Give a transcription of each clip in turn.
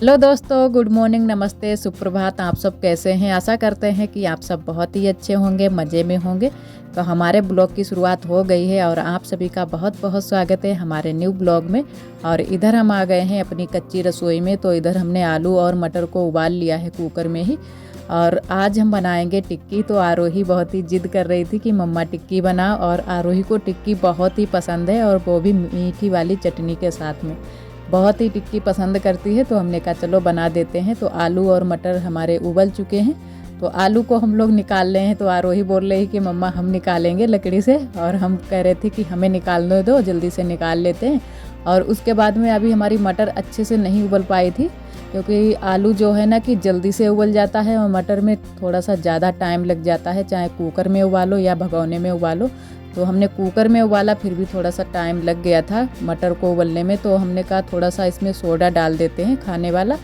Hello दोस्तों, good morning, नमस्ते, सुप्रभात। आप सब कैसे हैं? आशा करते हैं कि आप सब बहुत ही अच्छे होंगे, मज़े में होंगे। तो हमारे ब्लॉग की शुरुआत हो गई है और आप सभी का बहुत बहुत स्वागत है हमारे न्यू ब्लॉग में। और इधर हम आ गए हैं अपनी कच्ची रसोई में। तो इधर हमने आलू और मटर को उबाल लिया है कुकर में ही। और आज हम बनाएंगे टिक्की। तो आरोही बहुत ही जिद कर रही थी कि मम्मा टिक्की बनाओ, और आरोही को टिक्की बहुत ही पसंद है, और वो भी मीठी वाली चटनी के साथ में बहुत ही टिक्की पसंद करती है। तो हमने कहा चलो बना देते हैं। तो आलू और मटर हमारे उबल चुके हैं। तो आलू को हम लोग निकाल रहे हैं। तो आरोही बोल रही कि मम्मा हम निकालेंगे लकड़ी से, और हम कह रहे थे कि हमें निकालने दो, जल्दी से निकाल लेते हैं। और उसके बाद में अभी हमारी मटर अच्छे से नहीं उबल पाई थी, क्योंकि आलू जो है ना कि जल्दी से उबल जाता है और मटर में थोड़ा सा ज़्यादा टाइम लग जाता है, चाहे कुकर में उबालो या भगोने में उबालो। तो हमने कुकर में उबाला, फिर भी थोड़ा सा टाइम लग गया था मटर को उबलने में। तो हमने कहा थोड़ा सा इसमें सोडा डाल देते हैं खाने वाला।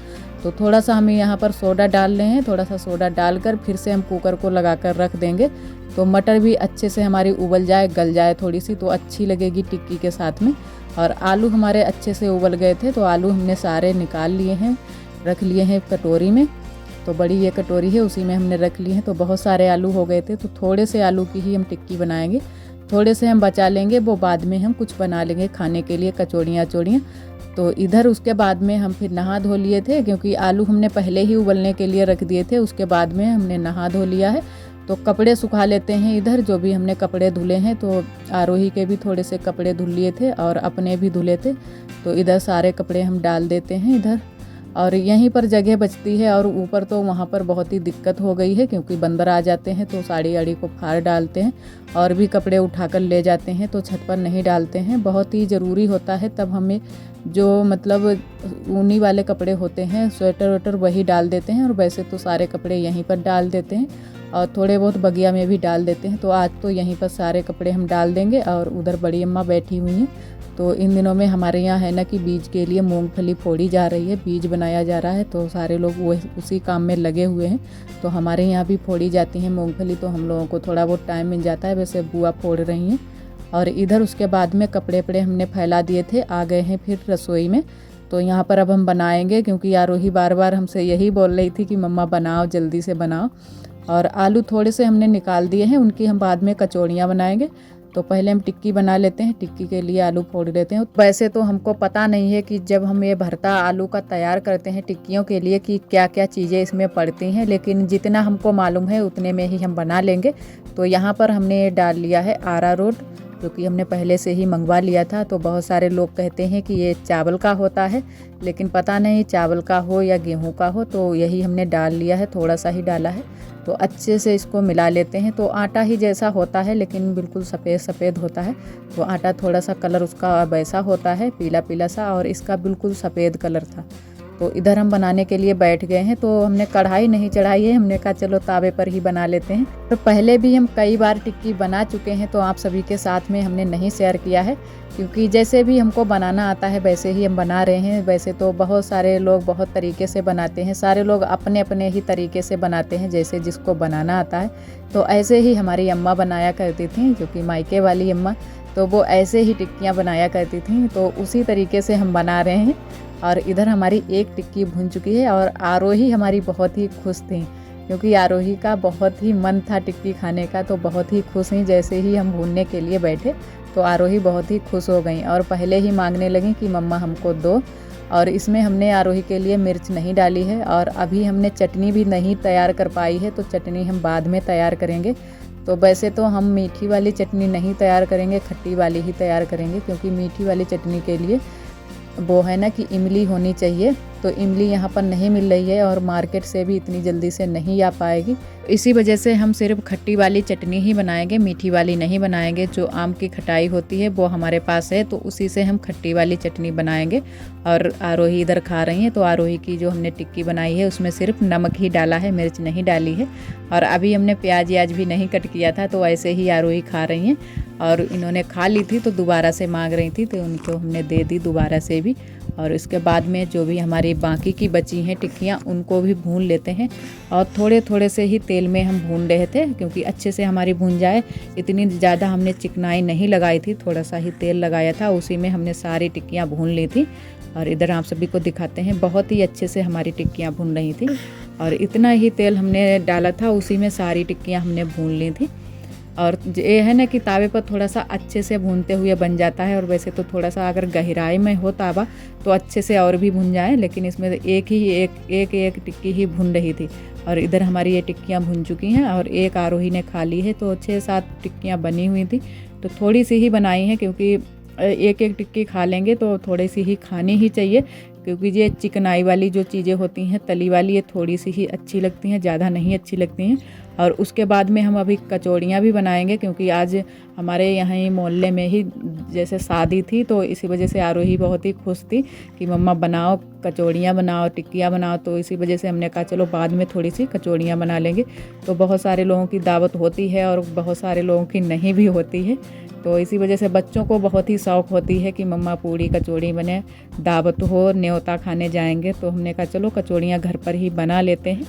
तो थोड़ा सा हम यहाँ पर सोडा डाल रहे हैं। थोड़ा सा सोडा डालकर फिर से हम कुकर को लगाकर रख देंगे। तो मटर भी अच्छे से हमारी उबल जाए, गल जाए थोड़ी सी, तो अच्छी लगेगी टिक्की के साथ में। और आलू हमारे अच्छे से उबल गए थे। तो आलू हमने सारे निकाल लिए हैं, रख लिए हैं कटोरी में। तो बड़ी ये कटोरी है, उसी में हमने रख लिए हैं। तो बहुत सारे आलू हो गए थे, तो थोड़े से आलू की ही हम टिक्की बनाएंगे। थोड़े से हम बचा लेंगे, वो बाद में हम कुछ बना लेंगे खाने के लिए, कचौड़ियाँ चौड़ियाँ। तो इधर उसके बाद में हम फिर नहा धो लिए थे, क्योंकि आलू हमने पहले ही उबलने के लिए रख दिए थे। उसके बाद में हमने नहा धो लिया है। तो कपड़े सुखा लेते हैं इधर, जो भी हमने कपड़े धुले हैं। तो आरोही के भी थोड़े से कपड़े धुल लिए थे और अपने भी धुले थे। तो इधर सारे कपड़े हम डाल देते हैं इधर। और यहीं पर जगह बचती है, और ऊपर तो वहाँ पर बहुत ही दिक्कत हो गई है, क्योंकि बंदर आ जाते हैं तो साड़ी आड़ी को फाड़ डालते हैं, और भी कपड़े उठाकर ले जाते हैं। तो छत पर नहीं डालते हैं, बहुत ही ज़रूरी होता है तब हमें जो मतलब ऊनी वाले कपड़े होते हैं, स्वेटर वेटर, वही डाल देते हैं। और वैसे तो सारे कपड़े यहीं पर डाल देते हैं, और थोड़े बहुत बगिया में भी डाल देते हैं। तो आज तो यहीं पर सारे कपड़े हम डाल देंगे। और उधर बड़ी अम्मा बैठी हुई हैं। तो इन दिनों में हमारे यहाँ है ना कि बीज के लिए मूंगफली फोड़ी जा रही है, बीज बनाया जा रहा है। तो सारे लोग वो उसी काम में लगे हुए हैं। तो हमारे यहाँ भी फोड़ी जाती है मूंगफली। तो हम लोगों को थोड़ा बहुत टाइम मिल जाता है, वैसे बुआ फोड़ रही हैं। और इधर उसके बाद में कपड़े वपड़े हमने फैला दिए थे, आ गए हैं फिर रसोई में। तो यहाँ पर अब हम बनाएंगे, क्योंकि आरोही बार बार हमसे यही बोल रही थी कि मम्मा बनाओ, जल्दी से बनाओ। और आलू थोड़े से हमने निकाल दिए हैं, उनकी हम बाद में कचौड़ियाँ बनाएंगे। तो पहले हम टिक्की बना लेते हैं। टिक्की के लिए आलू फोड़ लेते हैं। वैसे तो हमको पता नहीं है कि जब हम ये भरता आलू का तैयार करते हैं टिक्कियों के लिए कि क्या क्या चीज़ें इसमें पड़ती हैं, लेकिन जितना हमको मालूम है उतने में ही हम बना लेंगे। तो यहाँ पर हमने डाल लिया है अरारोट, जो कि हमने पहले से ही मंगवा लिया था। तो बहुत सारे लोग कहते हैं कि ये चावल का होता है, लेकिन पता नहीं चावल का हो या गेहूं का हो। तो यही हमने डाल लिया है, थोड़ा सा ही डाला है। तो अच्छे से इसको मिला लेते हैं। तो आटा ही जैसा होता है, लेकिन बिल्कुल सफ़ेद सफ़ेद होता है। तो आटा थोड़ा सा कलर उसका वैसा होता है, पीला पीला सा, और इसका बिल्कुल सफ़ेद कलर था। तो इधर हम बनाने के लिए बैठ गए हैं। तो हमने कढ़ाई नहीं चढ़ाई है, हमने कहा चलो तावे पर ही बना लेते हैं। तो पहले भी हम कई बार टिक्की बना चुके हैं, तो आप सभी के साथ में हमने नहीं शेयर किया है, क्योंकि जैसे भी हमको बनाना आता है वैसे ही हम बना रहे हैं। वैसे तो बहुत सारे लोग बहुत तरीके से बनाते हैं, सारे लोग अपने अपने ही तरीके से बनाते हैं, जैसे जिसको बनाना आता है। तो ऐसे ही हमारी अम्मा बनाया करती थी, जो कि मायके वाली अम्मा। तो वो ऐसे ही टिक्कियाँ बनाया करती थी, तो उसी तरीके से हम बना रहे हैं। और इधर हमारी एक टिक्की भुन चुकी है, और आरोही हमारी बहुत ही खुश थी, क्योंकि आरोही का बहुत ही मन था टिक्की खाने का। तो बहुत ही खुश हुई, जैसे ही हम भूनने के लिए बैठे तो आरोही बहुत ही खुश हो गई, और पहले ही मांगने लगी कि मम्मा हमको दो। और इसमें हमने आरोही के लिए मिर्च नहीं डाली है, और अभी हमने चटनी भी नहीं तैयार कर पाई है। तो चटनी हम बाद में तैयार करेंगे। तो वैसे तो हम मीठी वाली चटनी नहीं तैयार करेंगे, खट्टी वाली ही तैयार करेंगे, क्योंकि मीठी वाली चटनी के लिए वो है ना कि इमली होनी चाहिए। तो इमली यहाँ पर नहीं मिल रही है, और मार्केट से भी इतनी जल्दी से नहीं आ पाएगी। इसी वजह से हम सिर्फ खट्टी वाली चटनी ही बनाएंगे, मीठी वाली नहीं बनाएंगे। जो आम की खटाई होती है वो हमारे पास है, तो उसी से हम खट्टी वाली चटनी बनाएंगे। और आरोही इधर खा रही हैं। तो आरोही की जो हमने टिक्की बनाई है उसमें सिर्फ नमक ही डाला है, मिर्च नहीं डाली है। और अभी हमने प्याज याज भी नहीं कट किया था, तो ऐसे ही आरोही खा रही हैं। और इन्होंने खा ली थी तो दोबारा से मांग रही थी, तो उनको हमने दे दी दोबारा से भी। और इसके बाद में जो भी हमारी बाकी की बची हैं टिक्कियाँ, उनको भी भून लेते हैं। और थोड़े थोड़े से ही तेल में हम भून रहे थे, क्योंकि अच्छे से हमारी भून जाए। इतनी ज़्यादा हमने चिकनाई नहीं लगाई थी, थोड़ा सा ही तेल लगाया था, उसी में हमने सारी टिक्कियाँ भून ली थी। और इधर आप सभी को दिखाते हैं, बहुत ही अच्छे से हमारी टिक्कियाँ भून रही थी और इतना ही तेल हमने डाला था, उसी में सारी टिक्कियाँ हमने भून ली थी। और ये है ना कि तावे पर थोड़ा सा अच्छे से भूनते हुए बन जाता है, और वैसे तो थोड़ा सा अगर गहराई में हो तावा तो अच्छे से और भी भुन जाए, लेकिन इसमें एक टिक्की ही भुन रही थी। और इधर हमारी ये टिक्कियाँ भुन चुकी हैं और एक आरोही ने खा ली है, तो 6-7 टिक्कियाँ बनी हुई थी। तो थोड़ी सी ही बनाई हैं, क्योंकि एक टिक्की खा लेंगे तो थोड़ी सी ही खानी ही चाहिए, क्योंकि ये चिकनाई वाली जो चीज़ें होती हैं तली वाली, ये थोड़ी सी ही अच्छी लगती हैं, ज़्यादा नहीं अच्छी लगती हैं। और उसके बाद में हम अभी कचौड़ियाँ भी बनाएंगे, क्योंकि आज हमारे यहाँ ही मोहल्ले में ही जैसे शादी थी, तो इसी वजह से आरोही बहुत ही खुश थी कि मम्मा बनाओ, कचौड़ियाँ बनाओ, टिक्कियाँ बनाओ। तो इसी वजह से हमने कहा चलो बाद में थोड़ी सी कचौड़ियाँ बना लेंगे। तो बहुत सारे लोगों की दावत होती है और बहुत सारे लोगों की नहीं भी होती है, तो इसी वजह से बच्चों को बहुत ही शौक़ होती है कि मम्मा पूड़ी कचौड़ी बने, दावत हो, न्योता खाने जाएंगे। तो हमने कहा चलो कचौड़ियाँ घर पर ही बना लेते हैं।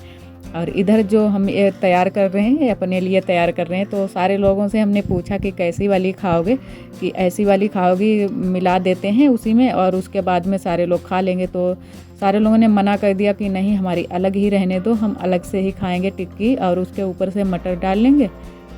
और इधर जो हम ये तैयार कर रहे हैं, अपने लिए तैयार कर रहे हैं, तो सारे लोगों से हमने पूछा कि कैसी वाली खाओगे, कि ऐसी वाली खाओगी, मिला देते हैं उसी में और उसके बाद में सारे लोग खा लेंगे। तो सारे लोगों ने मना कर दिया कि नहीं, हमारी अलग ही रहने दो, हम अलग से ही खाएंगे टिक्की और उसके ऊपर से मटर डाल लेंगे,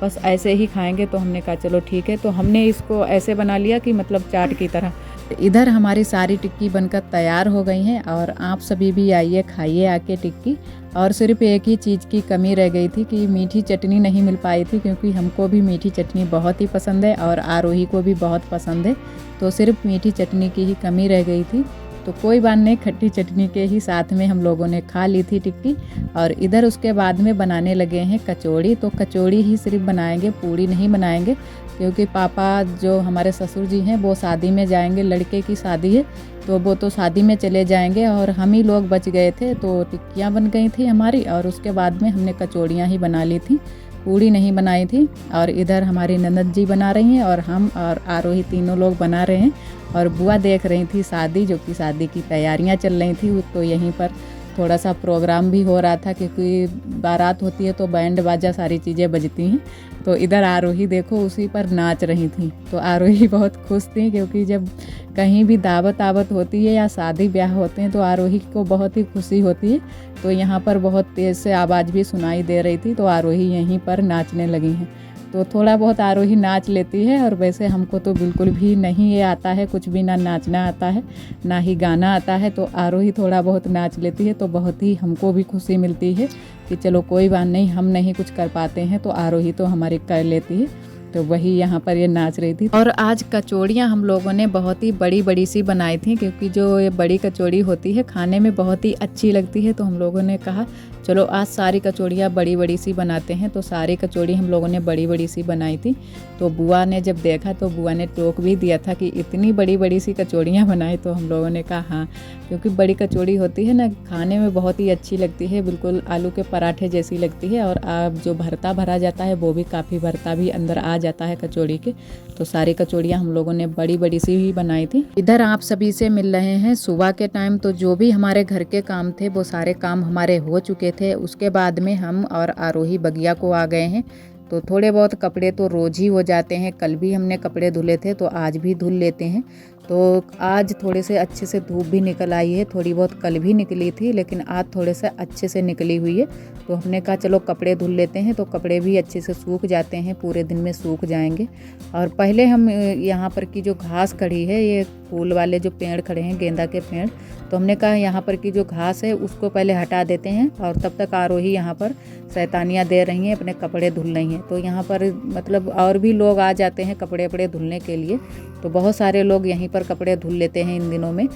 बस ऐसे ही खाएंगे। तो हमने कहा चलो ठीक है। तो हमने इसको ऐसे बना लिया कि मतलब चाट की तरह। इधर हमारी सारी टिक्की बनकर तैयार हो गई हैं और आप सभी भी आइए, खाइए आके टिक्की। और सिर्फ एक ही चीज़ की कमी रह गई थी कि मीठी चटनी नहीं मिल पाई थी, क्योंकि हमको भी मीठी चटनी बहुत ही पसंद है और आरोही को भी बहुत पसंद है, तो सिर्फ मीठी चटनी की ही कमी रह गई थी। तो कोई बात नहीं, खट्टी चटनी के ही साथ में हम लोगों ने खा ली थी टिक्की। और इधर उसके बाद में बनाने लगे हैं कचौड़ी। तो कचौड़ी ही सिर्फ बनाएंगे, पूड़ी नहीं बनाएंगे, क्योंकि पापा जो हमारे ससुर जी हैं वो शादी में जाएंगे, लड़के की शादी है, तो वो तो शादी में चले जाएंगे और हम ही लोग बच गए थे। तो टिक्कियाँ बन गई थी हमारी और उसके बाद में हमने कचौड़ियाँ ही बना ली थी, पूड़ी नहीं बनाई थी। और इधर हमारी ननद जी बना रही हैं और हम और आरोही तीनों लोग बना रहे हैं। और बुआ देख रही थी शादी, जो कि शादी की तैयारियां चल रही थी। तो यहीं पर थोड़ा सा प्रोग्राम भी हो रहा था, क्योंकि बारात होती है तो बैंड बाजा सारी चीज़ें बजती हैं। तो इधर आरोही देखो उसी पर नाच रही थी। तो आरोही बहुत खुश थी, क्योंकि जब कहीं भी दावत होती है या शादी ब्याह होते हैं तो आरोही को बहुत ही खुशी होती है। तो यहाँ पर बहुत तेज़ से आवाज़ भी सुनाई दे रही थी, तो आरोही यहीं पर नाचने लगी हैं। तो थोड़ा बहुत आरोही नाच लेती है, और वैसे हमको तो बिल्कुल भी नहीं ये आता है, कुछ भी ना नाचना आता है ना ही गाना आता है। तो आरोही थोड़ा बहुत नाच लेती है, तो बहुत ही हमको भी खुशी मिलती है कि चलो कोई बात नहीं, हम नहीं कुछ कर पाते हैं तो आरोही तो हमारी कर लेती है। तो वही यहाँ पर ये नाच रही थी। और आज कचौड़ियाँ हम लोगों ने बहुत ही बड़ी बड़ी सी बनाई थी, क्योंकि जो ये बड़ी कचौड़ी होती है खाने में बहुत ही अच्छी लगती है। तो हम लोगों ने कहा चलो आज सारी कचौड़ियाँ बड़ी बड़ी सी बनाते हैं। तो सारी कचौड़ी हम लोगों ने बड़ी बड़ी सी बनाई थी। तो बुआ ने जब देखा तो बुआ ने टोक भी दिया था कि इतनी बड़ी बड़ी सी कचौड़ियाँ बनाई। तो हम लोगों ने कहा हाँ, क्योंकि बड़ी कचौड़ी होती है ना, खाने में बहुत ही अच्छी लगती है, बिल्कुल आलू के पराठे जैसी लगती है। और आप जो भरता भरा जाता है वो भी काफ़ी भरता भी अंदर आ जाता है कचौड़ी के। तो सारी कचौड़ियाँ हम लोगों ने बड़ी बड़ी सी ही बनाई थी। इधर आप सभी से मिल रहे हैं सुबह के टाइम। तो जो भी हमारे घर के काम थे वो सारे काम हमारे हो चुके थे। उसके बाद में हम और आरोही बगिया को आ गए हैं। तो थोड़े बहुत कपड़े तो रोज़ ही हो जाते हैं, कल भी हमने कपड़े धुले थे तो आज भी धुल लेते हैं। तो आज थोड़े से अच्छे से धूप भी निकल आई है, थोड़ी बहुत कल भी निकली थी, लेकिन आज थोड़े से अच्छे से निकली हुई है। तो हमने कहा चलो कपड़े धुल लेते हैं, तो कपड़े भी अच्छे से सूख जाते हैं, पूरे दिन में सूख जाएंगे। और पहले हम यहाँ पर की जो घास खड़ी है, ये फूल वाले जो पेड़ खड़े हैं, गेंदा के पेड़, तो हमने कहा यहाँ पर की जो घास है उसको पहले हटा देते हैं। और तब तक आरोही यहाँ पर शैतानियाँ दे रही हैं, अपने कपड़े धुल रही हैं। तो यहाँ पर मतलब और भी लोग आ जाते हैं कपड़े धुलने के लिए। तो बहुत सारे लोग यहीं पर कपड़े धुल लेते हैं इन दिनों में,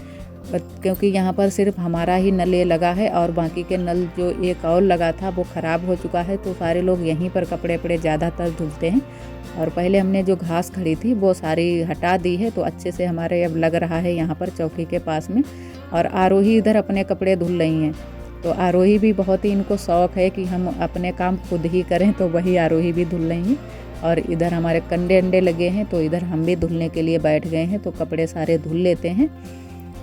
क्योंकि यहाँ पर सिर्फ हमारा ही नल ये लगा है और बाकी के नल जो एक और लगा था वो ख़राब हो चुका है। तो सारे लोग यहीं पर कपड़े ज़्यादातर धुलते हैं। और पहले हमने जो घास खड़ी थी वो सारी हटा दी है, तो अच्छे से हमारे अब लग रहा है यहाँ पर चौकी के पास में। और आरोही इधर अपने कपड़े धुल रही हैं। तो आरोही भी बहुत ही इनको शौक़ है कि हम अपने काम खुद ही करें, तो वही आरोही भी धुल रही हैं। और इधर हमारे कंडे अंडे लगे हैं, तो इधर हम भी धुलने के लिए बैठ गए हैं। तो कपड़े सारे धुल लेते हैं,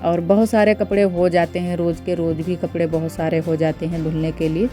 और बहुत सारे कपड़े हो जाते हैं, रोज़ के रोज़ भी कपड़े बहुत सारे हो जाते हैं धुलने के लिए।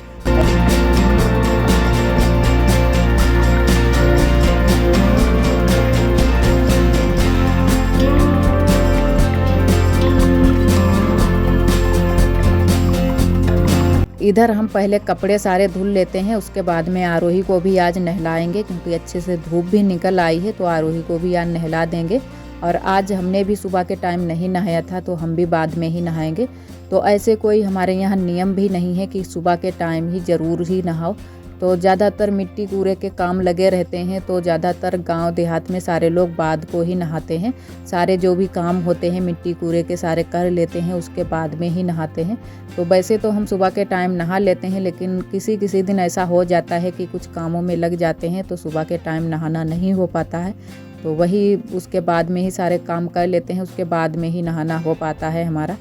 इधर हम पहले कपड़े सारे धुल लेते हैं, उसके बाद में आरोही को भी आज नहलाएंगे क्योंकि अच्छे से धूप भी निकल आई है, तो आरोही को भी आज नहला देंगे। और आज हमने भी सुबह के टाइम नहीं नहाया था, तो हम भी बाद में ही नहाएंगे। तो ऐसे कोई हमारे यहाँ नियम भी नहीं है कि सुबह के टाइम ही ज़रूर ही नहाओ। तो ज़्यादातर मिट्टी कूड़े के काम लगे रहते हैं, तो ज़्यादातर गांव देहात में सारे लोग बाद को ही नहाते हैं। सारे जो भी काम होते हैं मिट्टी कूड़े के सारे कर लेते हैं, उसके बाद में ही नहाते हैं। तो वैसे तो हम सुबह के टाइम नहा लेते हैं, लेकिन किसी किसी दिन ऐसा हो जाता है कि कुछ कामों में लग जाते हैं, तो सुबह के टाइम नहाना नहीं हो पाता है। तो वही उसके बाद में ही सारे काम कर लेते हैं, उसके बाद में ही नहाना हो पाता है हमारा।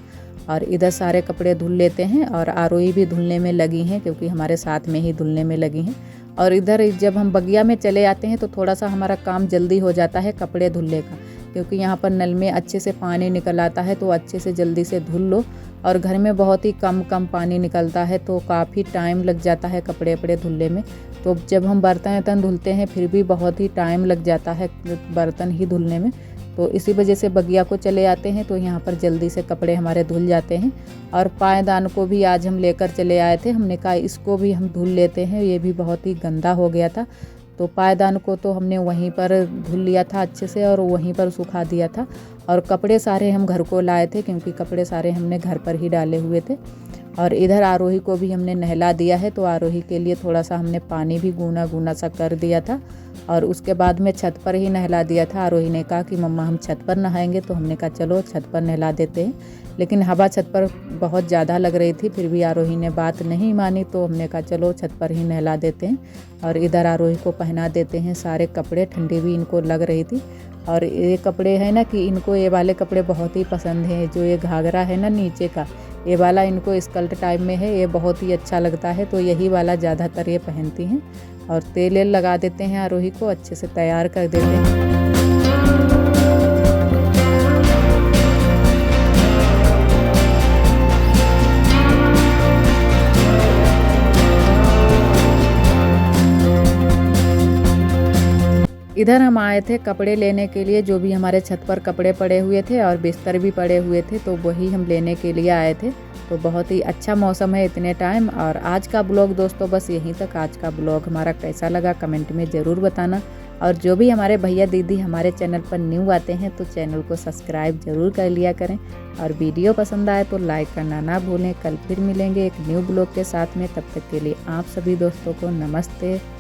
और इधर सारे कपड़े धुल लेते हैं और आरोही भी धुलने में लगी हैं क्योंकि हमारे साथ में ही धुलने में लगी हैं। और इधर जब हम बगिया में चले आते हैं तो थोड़ा सा हमारा काम जल्दी हो जाता है कपड़े धुलने का, क्योंकि यहाँ पर नल में अच्छे से पानी निकल आता है, तो अच्छे से जल्दी से धुल लो। और घर में बहुत ही कम पानी निकलता है, तो काफ़ी टाइम लग जाता है कपड़े वपड़े धुलने में। तो जब हम बर्तन धुलते हैं फिर भी बहुत ही टाइम लग जाता है बर्तन ही धुलने में। तो इसी वजह से बगिया को चले आते हैं, तो यहाँ पर जल्दी से कपड़े हमारे धुल जाते हैं। और पायदान को भी आज हम लेकर चले आए थे, हमने कहा इसको भी हम धुल लेते हैं, ये भी बहुत ही गंदा हो गया था। तो पायदान को तो हमने वहीं पर धुल लिया था अच्छे से और वहीं पर सुखा दिया था। और कपड़े सारे हम घर को लाए थे क्योंकि कपड़े सारे हमने घर पर ही डाले हुए थे। और इधर आरोही को भी हमने नहला दिया है, तो आरोही के लिए थोड़ा सा हमने पानी भी गूना सा कर दिया था। और उसके बाद में छत पर ही नहला दिया था। आरोही ने कहा कि मम्मा हम छत पर नहाएंगे, तो हमने कहा चलो छत पर नहला देते हैं। लेकिन हवा छत पर बहुत ज़्यादा लग रही थी, फिर भी आरोही ने बात नहीं मानी, तो हमने कहा चलो छत पर ही नहला देते हैं। और इधर आरोही को पहना देते हैं सारे कपड़े, ठंडी भी इनको लग रही थी। और ये कपड़े हैं ना कि इनको ये वाले कपड़े बहुत ही पसंद हैं, जो ये घाघरा है ना नीचे का, ये वाला इनको स्कर्ट टाइप में है, ये बहुत ही अच्छा लगता है, तो यही वाला ज़्यादातर ये पहनती हैं। और तेल लगा देते हैं आरोही को, अच्छे से तैयार कर देते हैं। इधर हम आए थे कपड़े लेने के लिए, जो भी हमारे छत पर कपड़े पड़े हुए थे और बिस्तर भी पड़े हुए थे, तो वही हम लेने के लिए आए थे। तो बहुत ही अच्छा मौसम है इतने टाइम। और आज का ब्लॉग दोस्तों बस यहीं तक। आज का ब्लॉग हमारा कैसा लगा कमेंट में ज़रूर बताना। और जो भी हमारे भैया दीदी हमारे चैनल पर न्यू आते हैं तो चैनल को सब्सक्राइब ज़रूर कर लिया करें। और वीडियो पसंद आए तो लाइक करना ना भूलें। कल फिर मिलेंगे एक न्यू ब्लॉग के साथ में, तब तक के लिए आप सभी दोस्तों को नमस्ते।